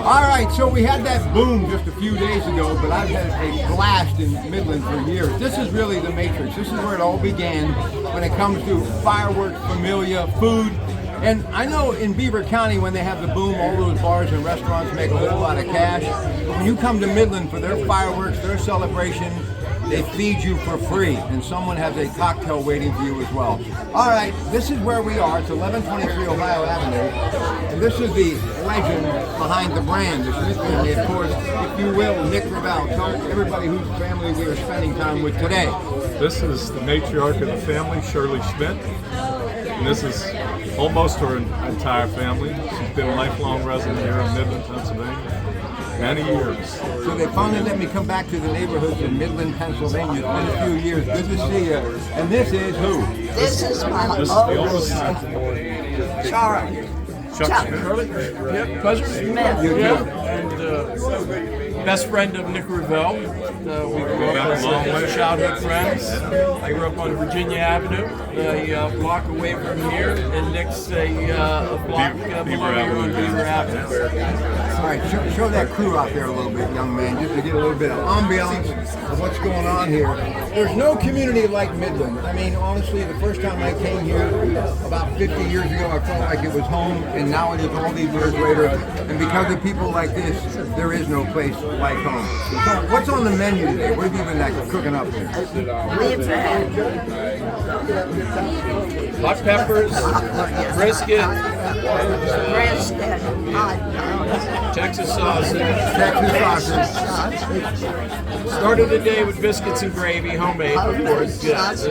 All right, so we had that boom just a few days ago, but I've had a blast in Midland for years. This is really the matrix. This is where it all began when it comes to fireworks, familia, food. And I know in Beaver County, when they have the boom, all those bars and restaurants make a whole lot of cash. But when you come to Midland for their fireworks, their celebration, they feed you for free, and someone has a cocktail waiting for you as well. All right, this is where we are. It's 1123 Ohio Avenue, and this is the legend behind the brand, this Midland, of course, if you will, Nick Rivelle. Tell everybody whose family we are spending time with today. This is the matriarch of the family, Shirley Schmidt, and this is almost her entire family. She's been a lifelong resident here in Midland, Pennsylvania. Many years. So they finally let me come back to the neighborhoods in Midland, Pennsylvania. It's been a few years. Good to see you. And this is who? This is my oldest Charlie. Chuck Smith. Yep, pleasure. Smith. Yep. And best friend of Nick Rivelle. We grew up as childhood friends. I grew up on Virginia Avenue, a block away from here, and Nick's a block below here on Beaver Avenue. All right, show that crew out there a little bit, young man, just to get a little bit of ambiance of what's going on here. There's no community like Midland. I mean, honestly, the first time I came here about 50 years ago, I felt like it was home, and now it is all these years later. And because of people like this, there is no place like home. So what's on the menu today? What have you been cooking up here? We've had Hot peppers, brisket, hot dogs, Texas sausage. Texas sausage. Started the day with biscuits and gravy, homemade, of course. Yes.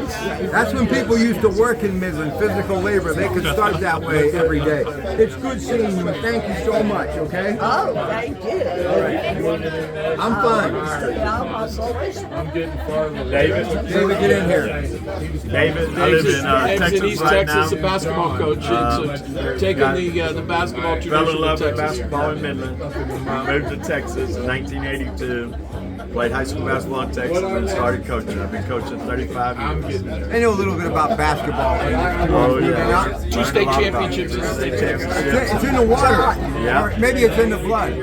That's when people used to work in Midland, physical labor. They could start that way every day. It's good seeing you, and thank you so much, okay? Oh, thank you. I'm fine. I'm getting far with David. David, get in here. David, I live in Dave's Texas in East right Texas, now. a basketball coach, and so taking the basketball Fell in tradition love of with Texas. basketball in Midland. Moved to Texas in 1982. Played high school basketball in Texas and started coaching. I've been coaching 35 years. I know a little bit about basketball. Oh, yeah. Two state championships in the State state. championships. It's in the water. Yeah. Or maybe it's in the blood.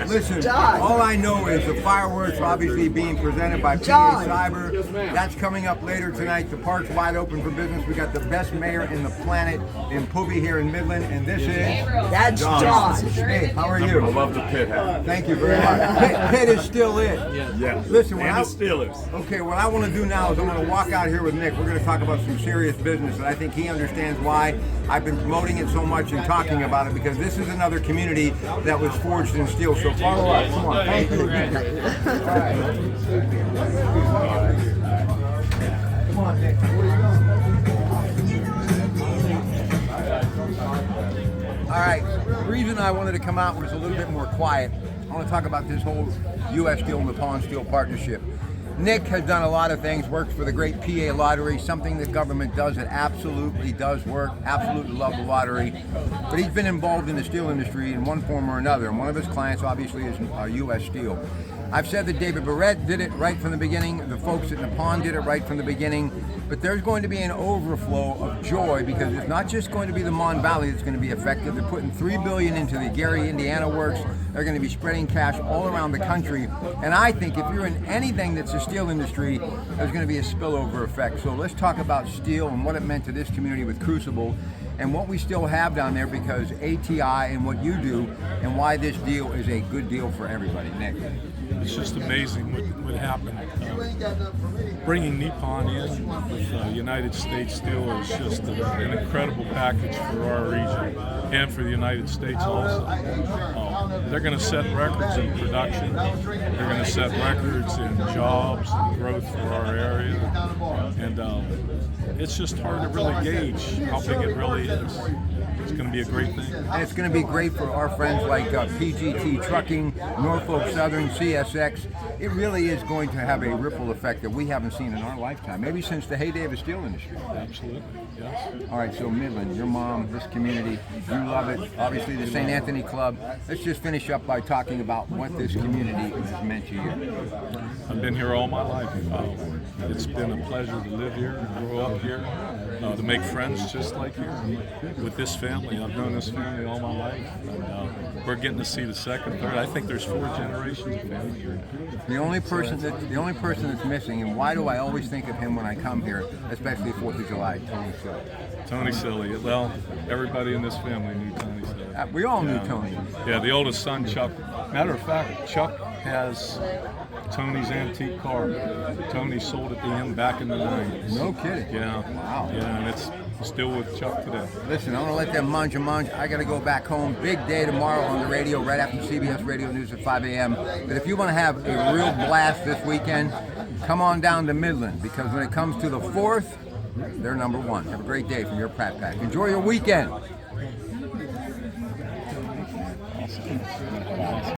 Listen, all I know is the fireworks obviously being presented by PA Cyber. That's coming up later tonight. The park's wide open for business. We got the best mayor in the planet in Poobie here in Midland, and this is That's John. Hey, how are I you? love the pit hat. Thank you very much. Pitt is still it. Yeah. Listen, when and I, the Steelers. okay, what I want to do now is I'm going to walk out here with Nick. We're going to talk about some serious business, and I think he understands why I've been promoting it so much and talking about it, because this is another community that was forged in steel. So follow up. Come on. Thank you. All right. Come on, Nick. All right. The reason I wanted to come out was a little bit more quiet. I want to talk about this whole U.S. Steel and Nippon Steel partnership. Nick has done a lot of things, works for the great PA lottery, something the government does that absolutely does work, absolutely love the lottery. But he's been involved in the steel industry in one form or another, and one of his clients obviously is U.S. Steel. I've said that David Barrett did it right from the beginning, the folks at Nippon did it right from the beginning, but there's going to be an overflow of joy, because it's not just going to be the Mon Valley that's going to be affected. They're putting $3 billion into the Gary, Indiana works. They're going to be spreading cash all around the country, and I think if you're in anything that's the steel industry, there's going to be a spillover effect. So let's talk about steel and what it meant to this community with Crucible, and what we still have down there, because ATI and what you do, and why this deal is a good deal for everybody. Nick. It's just amazing what happened. Bringing Nippon in with United States Steel is just an incredible package for our region and for the United States also. They're going to set records in production. They're going to set records in jobs and growth for our area. And it's just hard to really gauge how big it really is. It's going to be a great thing. And it's going to be great for our friends like PGT Trucking, Norfolk Southern, CSX. It really is going to have a ripple effect that we haven't seen in our lifetime, maybe since the heyday of the steel industry. Absolutely, yes. All right, so Midland, your mom, this community, you love it. Obviously, the St. Anthony Club. Let's just finish up by talking about what this community has meant to you. I've been here all my life. It's been a pleasure to live here, grow up here, to make friends just like here with this family. family. I've known this family all my life. And, we're getting to see the second, third. I think there's 4 generations of family here. The only person that's missing, and why do I always think of him when I come here, especially 4th of July, Tony Silly. Tony Silly. Well, everybody in this family knew Tony Silly. We all knew Tony. Yeah, the oldest son, Chuck. Matter of fact, Chuck has Tony's antique car. Tony sold it to him back in the 90s. No kidding. Yeah. Wow. Yeah, and it's still with Chuck today. Listen, I'm going to let them munch. I got to go back home. Big day tomorrow on the radio, right after CBS Radio News at 5 a.m. But if you want to have a real blast this weekend, come on down to Midland, because when it comes to the 4th, they're number 1. Have a great day from your Pratte Pack. Enjoy your weekend.